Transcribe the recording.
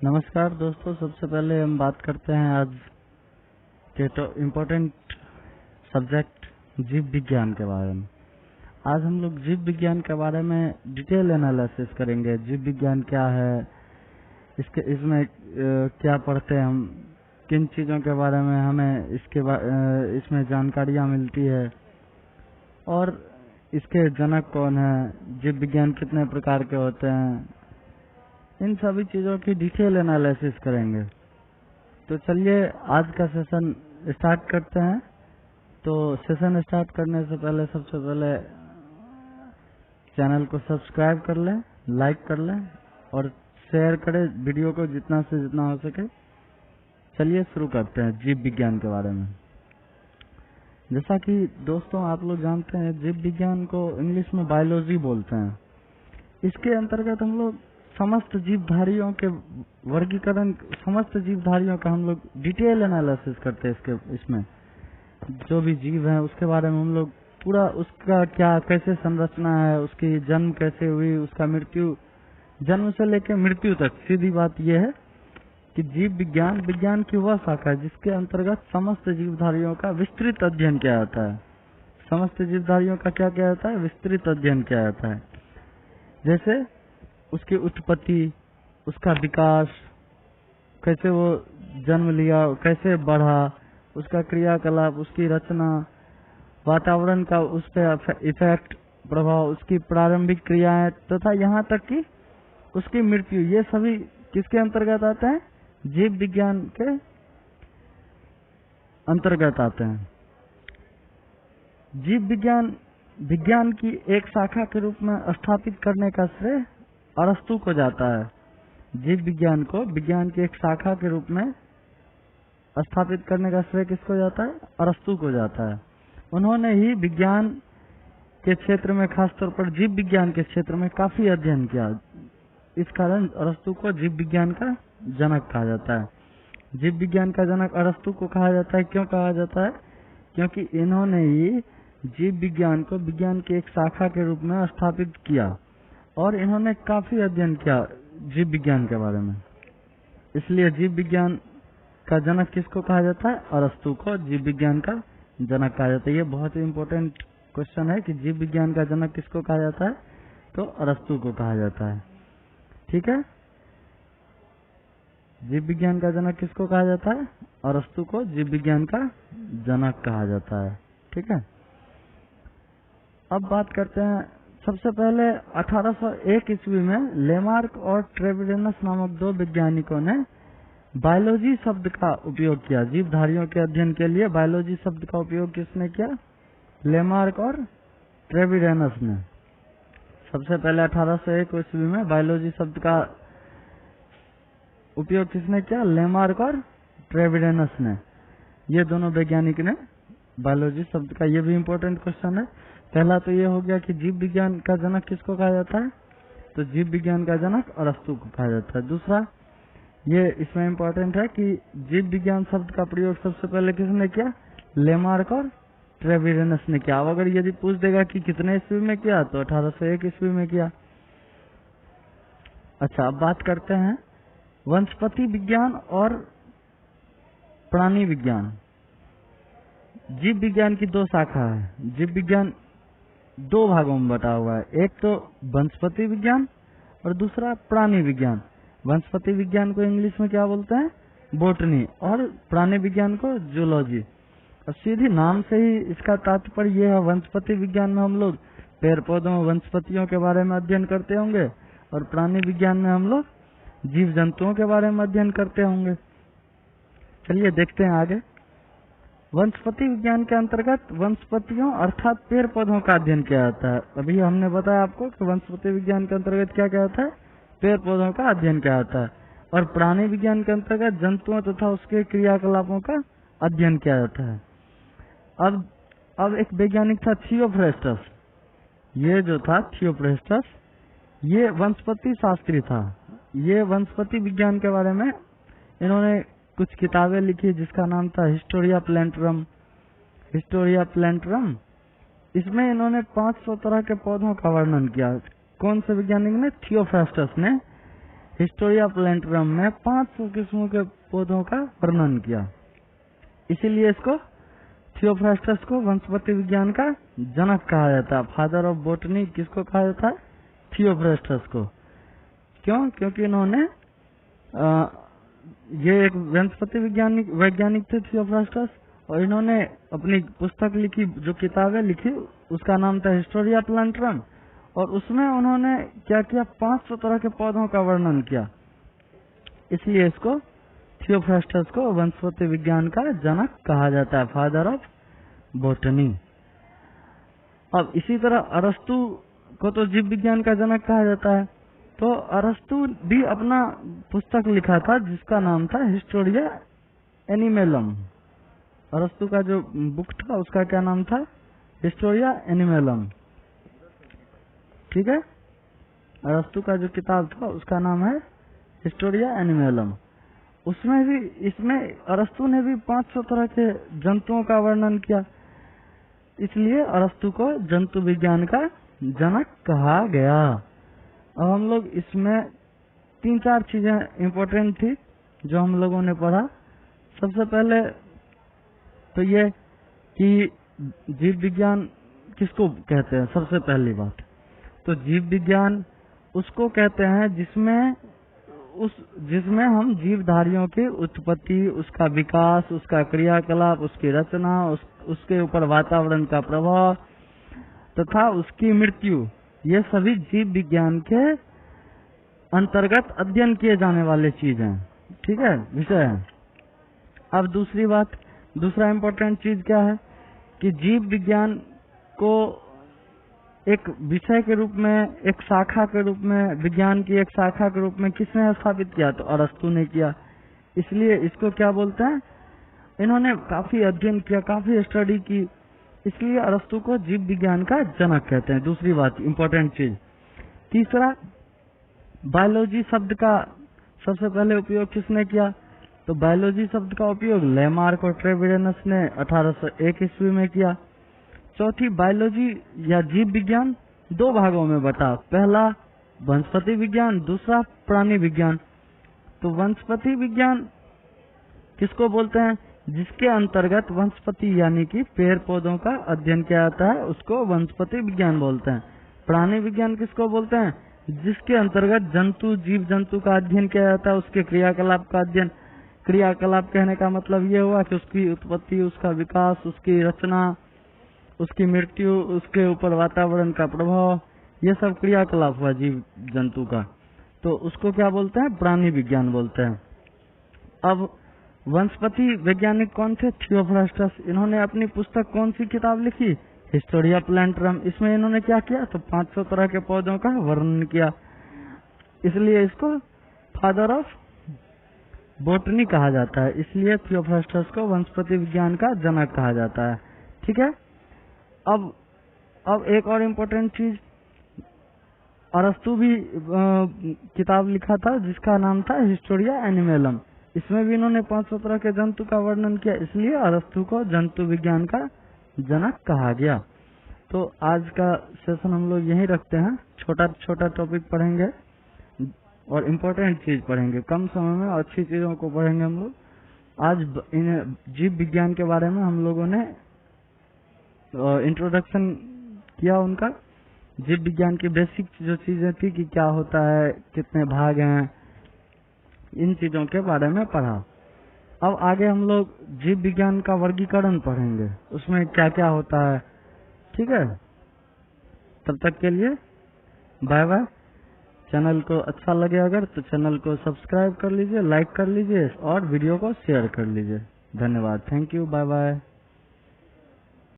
नमस्कार दोस्तों, सबसे पहले हम बात करते हैं आज के तो इम्पोर्टेंट सब्जेक्ट जीव विज्ञान के बारे में। आज हम लोग जीव विज्ञान के बारे में डिटेल एनालिसिस करेंगे। जीव विज्ञान क्या है, इसमें क्या पढ़ते हैं हम, किन चीज़ों के बारे में हमें इसमें जानकारियाँ मिलती है और इसके जनक कौन है, जीव विज्ञान कितने प्रकार के होते हैं, इन सभी चीज़ों की डिटेल एनालिसिस करेंगे। तो चलिए आज का सेशन स्टार्ट करते हैं। तो सेशन स्टार्ट करने से पहले सबसे पहले चैनल को सब्सक्राइब कर लें, लाइक कर लें और शेयर करें वीडियो को जितना से जितना हो सके। चलिए शुरू करते हैं जीव विज्ञान के बारे में। जैसा कि दोस्तों आप लोग जानते हैं, जीव विज्ञान को इंग्लिश में बायोलॉजी बोलते हैं। इसके अंतर्गत हम लोग समस्त जीवधारियों के वर्गीकरण, समस्त जीवधारियों का हम लोग डिटेल एनालिसिस करते हैं। इसमें जो भी जीव है उसके बारे में हम लोग पूरा उसका क्या कैसे संरचना है, उसकी जन्म कैसे हुई, उसका मृत्यु, जन्म से लेकर मृत्यु तक। सीधी बात यह है कि जीव विज्ञान विज्ञान की वह शाखा है जिसके अंतर्गत समस्त जीवधारियों का विस्तृत अध्ययन किया जाता है। समस्त जीवधारियों का क्या किया जाता है? विस्तृत अध्ययन किया जाता है। जैसे उसकी उत्पत्ति, उसका विकास, कैसे वो जन्म लिया, कैसे बढ़ा, उसका क्रियाकलाप, उसकी रचना, वातावरण का उस पर इफेक्ट, प्रभाव, उसकी प्रारंभिक क्रियाएं तथा यहाँ तक कि उसकी मृत्यु, ये सभी किसके अंतर्गत आते हैं? जीव विज्ञान के अंतर्गत आते हैं। जीव विज्ञान विज्ञान की एक शाखा के रूप में स्थापित करने का श्रेय अरस्तु को जाता है। जीव विज्ञान को विज्ञान की एक शाखा के रूप में स्थापित करने का श्रेय किसको जाता है? अरस्तु को जाता है। उन्होंने ही विज्ञान के क्षेत्र में, खासतौर पर जीव विज्ञान के क्षेत्र में काफी अध्ययन किया। इस कारण अरस्तु को जीव विज्ञान का जनक कहा जाता है। जीव विज्ञान का जनक अरस्तु को कहा जाता है। क्यों कहा जाता है? क्योंकि इन्होंने ही जीव विज्ञान को विज्ञान की एक शाखा के रूप में स्थापित किया और इन्होंने काफी अध्ययन किया जीव विज्ञान के बारे में। इसलिए जीव विज्ञान का जनक किसको कहा जाता है? अरस्तु को जीव विज्ञान का जनक कहा जाता है। ये बहुत ही इम्पोर्टेंट क्वेश्चन है कि जीव विज्ञान का जनक किसको कहा जाता है? तो अरस्तु को कहा जाता है। ठीक है, जीव विज्ञान का जनक किसको कहा जाता है? अरस्तु को जीव विज्ञान का जनक कहा जाता है। ठीक है, अब बात करते हैं। सबसे पहले 1801 ईस्वी में लेमार्क और ट्रेविडेनस नामक दो वैज्ञानिकों ने बायोलॉजी शब्द का उपयोग किया। जीवधारियों के अध्ययन के लिए बायोलॉजी शब्द का उपयोग किसने किया? लेमार्क और ट्रेविडेनस ने। सबसे पहले 1801 ईस्वी में बायोलॉजी शब्द का उपयोग किसने किया? लेमार्क और ट्रेविडेनस ने। ये दोनों वैज्ञानिक ने बायोलॉजी शब्द का, ये भी इम्पोर्टेंट क्वेश्चन है। पहला तो ये हो गया कि जीव विज्ञान का जनक किसको कहा जाता है? तो जीव विज्ञान का जनक अरस्तु को कहा जाता है। दूसरा ये इसमें इम्पोर्टेंट है कि जीव विज्ञान शब्द का प्रयोग सबसे पहले किसने किया? लेमार्क और ट्रेविडेनस ने किया। अब अगर यदि पूछ देगा कि कितने ईस्वी में किया, तो 1801 ईस्वी में किया। अच्छा, अब बात करते हैं वनस्पति विज्ञान और प्राणी विज्ञान। जीव विज्ञान की दो शाखा है। जीव विज्ञान दो भागों में बटा हुआ है। एक तो वनस्पति विज्ञान और दूसरा प्राणी विज्ञान। वनस्पति विज्ञान को इंग्लिश में क्या बोलते हैं? बोटनी। और प्राणी विज्ञान को जूलॉजी। और सीधी नाम से ही इसका तात्पर्य यह है, वनस्पति विज्ञान में हम लोग पेड़ पौधों, वनस्पतियों के बारे में अध्ययन करते होंगे और प्राणी विज्ञान में हम लोग जीव जंतुओं के बारे में अध्ययन करते होंगे। चलिए देखते हैं आगे। वनस्पति विज्ञान के अंतर्गत वनस्पतियों अर्थात पेड़ पौधों का अध्ययन किया जाता है। अभी हमने बताया आपको कि वनस्पति विज्ञान के अंतर्गत क्या क्या होता है? पेड़ पौधों का अध्ययन किया जाता है। और प्राणी विज्ञान के अंतर्गत जंतुओं तथा उसके क्रियाकलापों का अध्ययन किया जाता है। अब एक वैज्ञानिक था थियोफ्रेस्टस। ये जो था थियोफ्रेस्टस, ये वनस्पति शास्त्री था। ये वनस्पति विज्ञान के बारे में इन्होंने कुछ किताबें लिखी जिसका नाम था हिस्टोरिया प्लैंटरम। हिस्टोरिया प्लैंटरम, इसमें इन्होंने 500 तरह के पौधों का वर्णन किया। कौन से वैज्ञानिक ने? थियोफ्रेस्टस ने हिस्टोरिया प्लैंटरम में 500 किस्मों के पौधों का वर्णन किया। इसीलिए इसको थियोफ्रास्टस को वनस्पति विज्ञान का जनक कहा जाता है। फादर ऑफ बॉटनी किसको कहा जाता है? थियोफ्रास्टस को। क्यों? क्योंकि इन्होंने ये एक वनस्पति वैज्ञानिक थे थियोफ्रास्टस, और इन्होंने अपनी पुस्तक लिखी, जो किताबें लिखी उसका नाम था हिस्टोरिया प्लैंटरम, और उसमें उन्होंने क्या किया? 500 तरह के पौधों का वर्णन किया। इसलिए इसको थियोफ्रास्टस को वनस्पति विज्ञान का जनक कहा जाता है, फादर ऑफ बॉटनी। अब इसी तरह अरस्तु को तो जीव विज्ञान का जनक कहा जाता है। तो अरस्तु भी अपना पुस्तक लिखा था जिसका नाम था हिस्टोरिया एनिमेलम। अरस्तु का जो बुक था उसका क्या नाम था? हिस्टोरिया एनिमेलम। ठीक है, अरस्तु का जो किताब था उसका नाम है हिस्टोरिया एनिमेलम। उसमें भी, इसमें अरस्तु ने भी 500 तरह के जंतुओं का वर्णन किया। इसलिए अरस्तु को जंतु विज्ञान का जनक कहा गया। अब हम लोग इसमें 3-4 चीजें इम्पोर्टेंट थी जो हम लोगों ने पढ़ा। सबसे पहले तो ये कि जीव विज्ञान किसको कहते हैं। सबसे पहली बात तो जीव विज्ञान उसको कहते हैं जिसमें हम जीवधारियों की उत्पत्ति, उसका विकास, उसका क्रियाकलाप, उसकी रचना, उसके ऊपर वातावरण का प्रभाव तथा उसकी मृत्यु, ये सभी जीव विज्ञान के अंतर्गत अध्ययन किए जाने वाले चीज हैं। ठीक है, विषय है। अब दूसरी बात, दूसरा इम्पोर्टेंट चीज क्या है कि जीव विज्ञान को एक विषय के रूप में, एक शाखा के रूप में, विज्ञान की एक शाखा के रूप में किसने स्थापित किया? तो अरस्तु ने किया। इसलिए इसको क्या बोलते हैं? इन्होंने काफी अध्ययन किया, काफी स्टडी की, इसलिए अरस्तु को जीव विज्ञान का जनक कहते हैं। दूसरी बात, इम्पोर्टेंट चीज। तीसरा, बायोलॉजी शब्द का सबसे पहले उपयोग किसने किया? तो बायोलॉजी शब्द का उपयोग लेमार्क और ट्रेविडेनस ने 1801 ईस्वी में किया। चौथी, बायोलॉजी या जीव विज्ञान 2 भागों में बटा। पहला वनस्पति विज्ञान, दूसरा प्राणी विज्ञान। तो वनस्पति विज्ञान किसको बोलते हैं? जिसके अंतर्गत वनस्पति यानी कि पेड़ पौधों का अध्ययन किया जाता है, उसको वनस्पति विज्ञान बोलते हैं। प्राणी विज्ञान किसको बोलते हैं? जिसके अंतर्गत जंतु, जीव जंतु का अध्ययन किया जाता है, उसके क्रियाकलाप का अध्ययन। क्रियाकलाप कहने का मतलब ये हुआ कि उसकी उत्पत्ति, उसका विकास, उसकी रचना, उसकी मृत्यु, उसके ऊपर वातावरण का प्रभाव, ये सब क्रियाकलाप हुआ जीव जंतु का। तो उसको क्या बोलते हैं? प्राणी विज्ञान बोलते हैं। अब वनस्पति वैज्ञानिक कौन थे? थियोफ्रास्टस। इन्होंने अपनी पुस्तक कौन सी किताब लिखी? हिस्टोरिया प्लैंटरम। इसमें इन्होंने क्या किया? तो 500 तरह के पौधों का वर्णन किया। इसलिए इसको फादर ऑफ बॉटनी कहा जाता है। इसलिए थियोफ्रास्टस को वनस्पति विज्ञान का जनक कहा जाता है। ठीक है। अब एक और इम्पोर्टेंट चीज, अरस्तु भी किताब लिखा था जिसका नाम था हिस्टोरिया एनिमेलम। इसमें भी इन्होंने 500 तरह के जंतु का वर्णन किया। इसलिए अरस्तु को जंतु विज्ञान का जनक कहा गया। तो आज का सेशन हम लोग यहीं रखते हैं। छोटा छोटा टॉपिक पढ़ेंगे और इम्पोर्टेंट चीज पढ़ेंगे। कम समय में अच्छी चीजों को पढ़ेंगे हम लोग। आज जीव विज्ञान के बारे में हम लोगों ने इंट्रोडक्शन किया उनका। जीव विज्ञान की बेसिक जो चीजें थी कि क्या होता है, कितने भाग हैं, इन चीजों के बारे में पढ़ा। अब आगे हम लोग जीव विज्ञान का वर्गीकरण पढ़ेंगे, उसमें क्या क्या होता है। ठीक है, तब तक के लिए बाय बाय। चैनल को अच्छा लगे अगर तो चैनल को सब्सक्राइब कर लीजिए, लाइक कर लीजिए और वीडियो को शेयर कर लीजिए। धन्यवाद। Thank you. Bye bye.